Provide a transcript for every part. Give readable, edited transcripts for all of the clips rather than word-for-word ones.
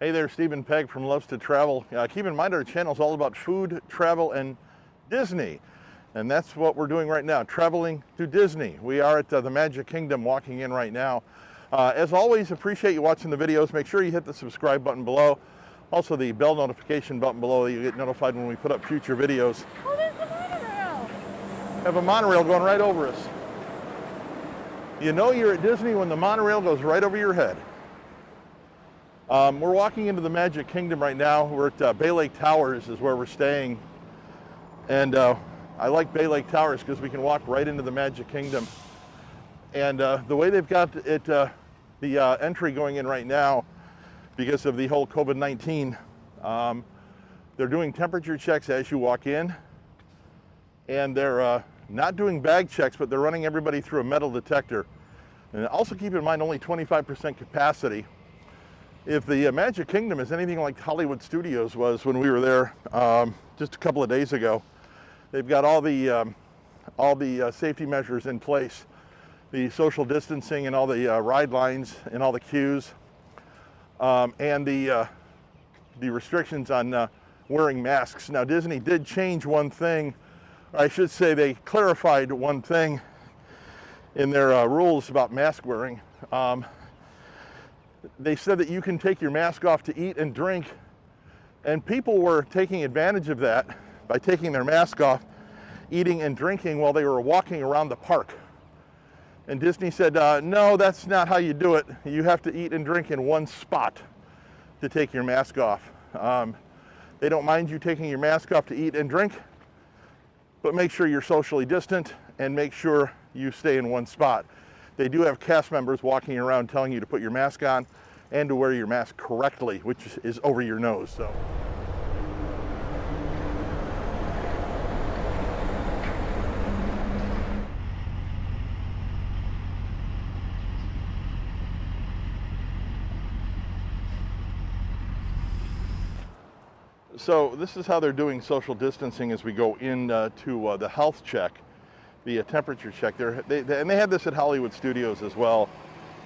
Hey there, Stephen Pegg from Loves to Travel. Keep in mind our channel is all about food, travel, and Disney. And that's what we're doing right now, traveling to Disney. We are at the Magic Kingdom walking in right now. As always, appreciate you watching the videos. Make sure you hit the subscribe button below. Also the bell notification button below. You get notified when we put up future videos. Oh, there's the monorail. Have a monorail going right over us. You know you're at Disney when the monorail goes right over your head. We're walking into the Magic Kingdom right now. We're at Bay Lake Towers is where we're staying. And I like Bay Lake Towers because we can walk right into the Magic Kingdom. And the way they've got it, the entry going in right now, because of the whole COVID-19, they're doing temperature checks as you walk in. And they're not doing bag checks, but they're running everybody through a metal detector. And also keep in mind, only 25% capacity. If the Magic Kingdom is anything like Hollywood Studios was when we were there just a couple of days ago, they've got all the safety measures in place, the social distancing and all the ride lines and all the queues, and the restrictions on wearing masks. Now Disney did change one thing, or I should say they clarified one thing in their rules about mask wearing. They said that you can take your mask off to eat and drink, and people were taking advantage of that by taking their mask off, eating and drinking while they were walking around the park. And Disney said, no, that's not how you do it. You have to eat and drink in one spot to take your mask off. They don't mind you taking your mask off to eat and drink, but make sure you're socially distant and make sure you stay in one spot. They do have cast members walking around telling you to put your mask on and to wear your mask correctly, which is over your nose. So this is how they're doing social distancing as we go into the health check, the temperature check. And they had this at Hollywood Studios as well,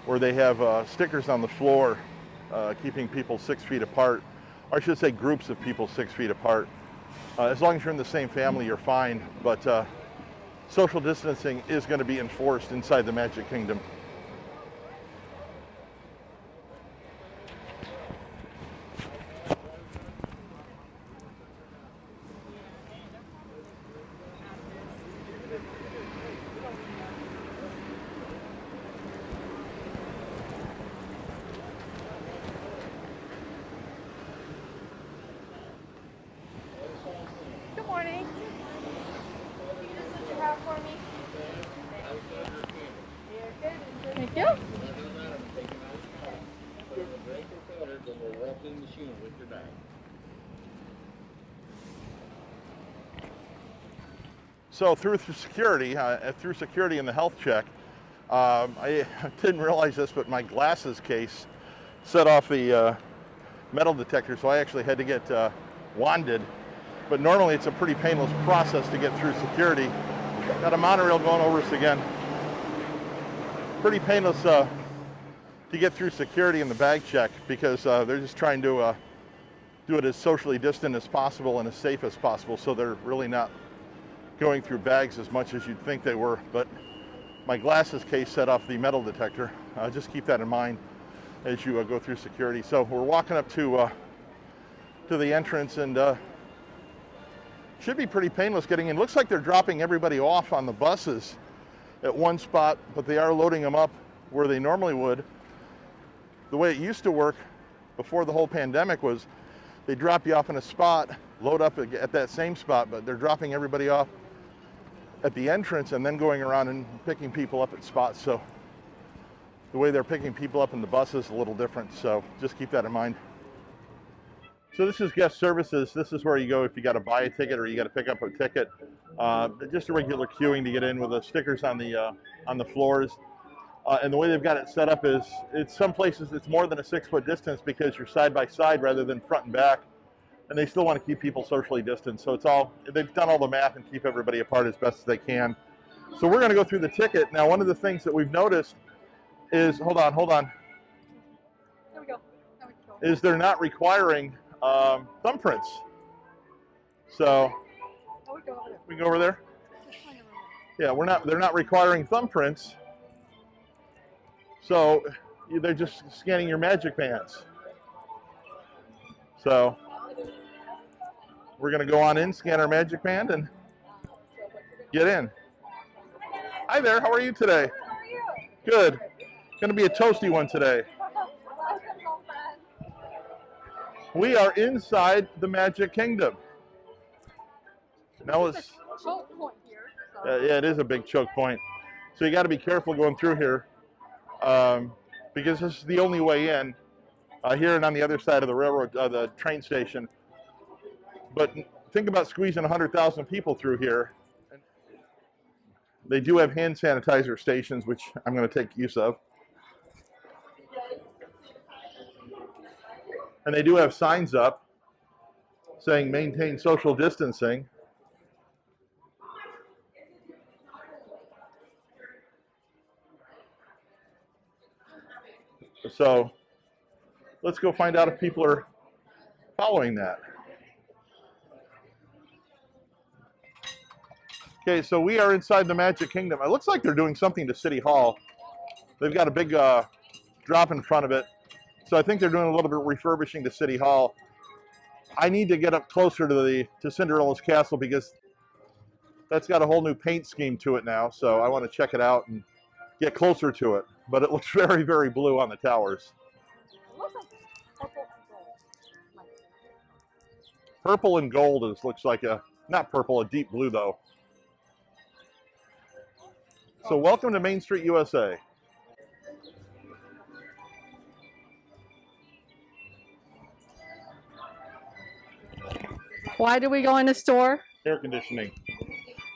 where they have stickers on the floor keeping people 6 feet apart, or I should say groups of people 6 feet apart. As long as you're in the same family, you're fine, but social distancing is going to be enforced inside the Magic Kingdom. Good morning. This is what you have for me. Thank you. So through security in the health check, I didn't realize this, but my glasses case set off the metal detector, so I actually had to get wanded. But normally it's a pretty painless process to get through security. Got a monorail going over us again. Pretty painless to get through security in the bag check because they're just trying to do it as socially distant as possible and as safe as possible, so they're really not going through bags as much as you'd think they were. But my glasses case set off the metal detector. Just keep that in mind as you go through security. So we're walking up to the entrance, and should be pretty painless getting in. Looks like they're dropping everybody off on the buses at one spot, but they are loading them up where they normally would. The way it used to work before the whole pandemic was they drop you off in a spot, load up at that same spot, but they're dropping everybody off at the entrance and then going around and picking people up at spots. So the way they're picking people up in the bus is a little different, so just keep that in mind. So this is guest services. This is where you go if you got to buy a ticket or you got to pick up a ticket. Just a regular queuing to get in with the stickers on the floors. And the way they've got it set up is, it's some places it's more than a 6 foot distance because you're side by side rather than front and back. And they still want to keep people socially distanced. So they've done all the math and keep everybody apart as best as they can. So we're going to go through the ticket. Now, one of the things that we've noticed is, hold on. There we go. is they're not requiring thumbprints. So Oh, we go over there. we can go over there. Just find a room. Yeah, they're not requiring thumbprints. So they're just scanning your magic bands. So we're gonna go on in, scan our magic band, and get in. Hi there, how are you today? How are you? Good. Gonna be a toasty one today. We are inside the Magic Kingdom. Now it's Choke point here. So. yeah, it is a big choke point. So you got to be careful going through here because this is the only way in. Here and on the other side of the railroad, the train station. But think about squeezing 100,000 people through here. They do have hand sanitizer stations, which I'm going to take use of. And they do have signs up saying maintain social distancing. So let's go find out if people are following that. Okay, so we are inside the Magic Kingdom. It looks like they're doing something to City Hall. They've got a big drop in front of it. So I think they're doing a little bit of refurbishing to City Hall. I need to get up closer to Cinderella's Castle because that's got a whole new paint scheme to it now. So I want to check it out and get closer to it. But it looks very, very blue on the towers. It looks like purple and gold. Purple and gold looks like not purple, a deep blue though. So welcome to Main Street, USA. Why do we go in the store? Air conditioning.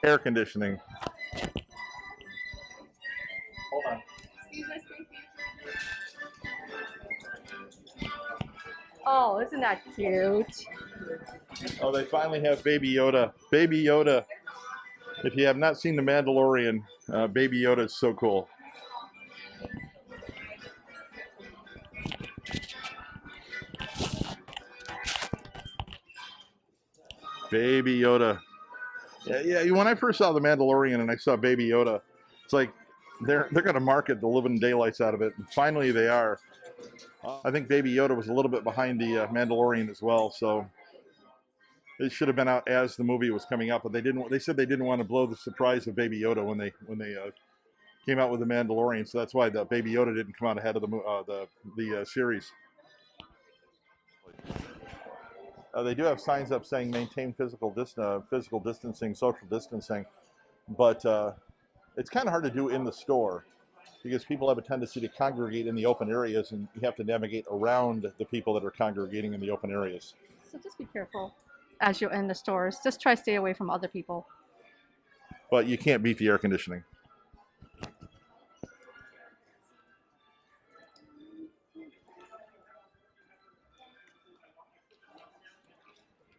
Air conditioning. Hold on. Oh, isn't that cute? Oh, they finally have Baby Yoda. Baby Yoda. If you have not seen The Mandalorian, Baby Yoda is so cool. Baby Yoda. Yeah. When I first saw The Mandalorian and I saw Baby Yoda, it's like they're going to market the living daylights out of it. And finally, they are. I think Baby Yoda was a little bit behind the Mandalorian as well, so it should have been out as the movie was coming up. But they didn't. They said they didn't want to blow the surprise of Baby Yoda when they came out with the Mandalorian. So that's why the Baby Yoda didn't come out ahead of the series. They do have signs up saying maintain physical distancing, social distancing, but it's kind of hard to do in the store because people have a tendency to congregate in the open areas, and you have to navigate around the people that are congregating in the open areas. So just be careful as you're in the stores. Just try to stay away from other people. But you can't beat the air conditioning.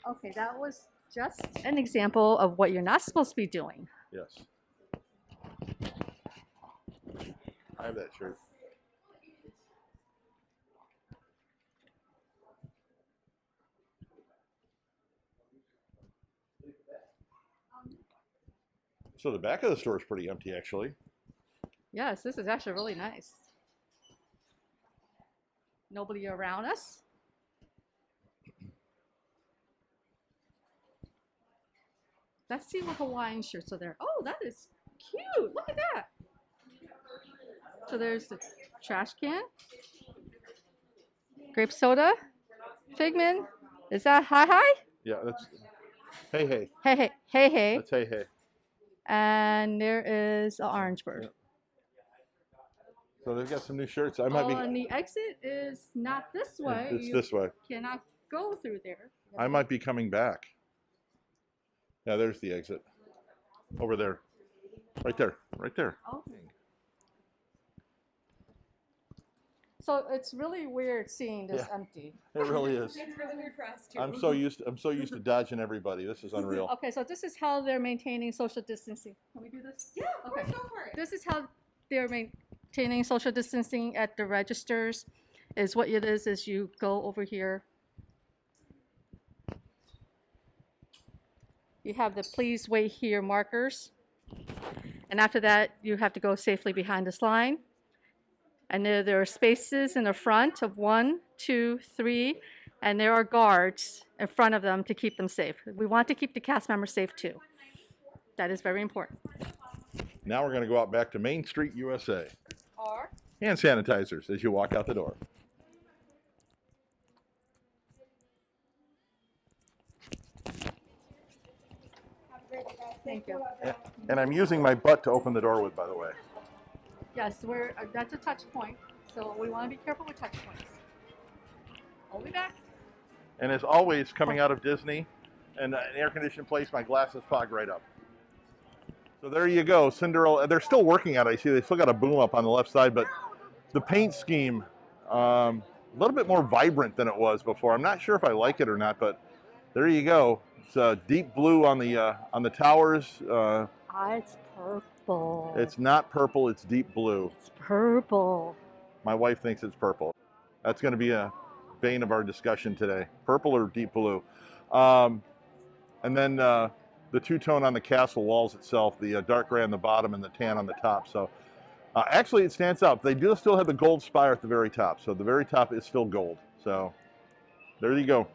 Okay, that was just an example of what you're not supposed to be doing. Yes. I have that shirt. So the back of the store is pretty empty, actually. Yes, this is actually really nice. Nobody around us. Let's see what Hawaiian shirts are there. Oh, that is cute. Look at that. So there's the trash can. Grape soda. Figment. Is that hi? Yeah, that's hey. Hey. That's hey. And there is an orange bird. Yeah. So they've got some new shirts. I might be. And the exit is not this way. It's this way. Cannot go through there. I might be coming back. Yeah, there's the exit. Over there. Right there. Okay. So it's really weird seeing this empty. It really is. It's really weird for us too. I'm so used to dodging everybody. This is unreal. Okay, so this is how they're maintaining social distancing. Can we do this? Yeah, of course, go for it. This is how they're maintaining social distancing at the registers. is what it is you go over here. You have the please wait here markers. And after that, you have to go safely behind this line. And there are spaces in the front of 1, 2, 3, and there are guards in front of them to keep them safe. We want to keep the cast members safe too. That is very important. Now we're going to go out back to Main Street, USA. Or Hand sanitizers as you walk out the door. thank you. And I'm using my butt to open the door with, by the way. Yes, that's a touch point, so we want to be careful with touch points. I'll be back. And as always, coming out of Disney and an air-conditioned place, my glasses fog right up. So there you go, Cinderella. They're still working on it. I see they still got a boom up on the left side, but the paint scheme, a little bit more vibrant than it was before. I'm not sure if I like it or not, but there you go. It's deep blue on the towers. It's purple. It's not purple, it's deep blue. It's purple. My wife thinks it's purple. That's going to be a vein of our discussion today. Purple or deep blue. And then the two-tone on the castle walls itself, the dark gray on the bottom and the tan on the top. So actually it stands out. They do still have the gold spire at the very top. So the very top is still gold. So there you go,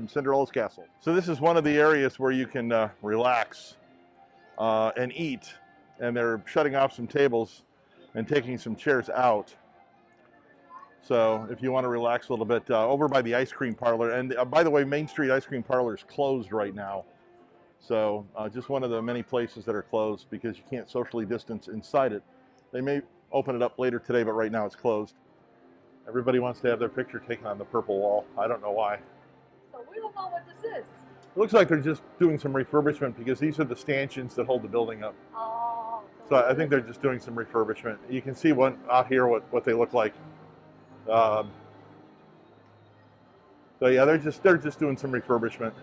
Cinderella's castle. So this is one of the areas where you can relax and eat. And they're shutting off some tables and taking some chairs out. So if you want to relax a little bit, over by the ice cream parlor. And by the way, Main Street Ice Cream Parlor is closed right now. So just one of the many places that are closed because you can't socially distance inside it. They may open it up later today, but right now it's closed. Everybody wants to have their picture taken on the purple wall. I don't know why. So we don't know what this is. It looks like they're just doing some refurbishment because these are the stanchions that hold the building up. Oh. So I think they're just doing some refurbishment. You can see one out here what they look like. So yeah, they're just doing some refurbishment.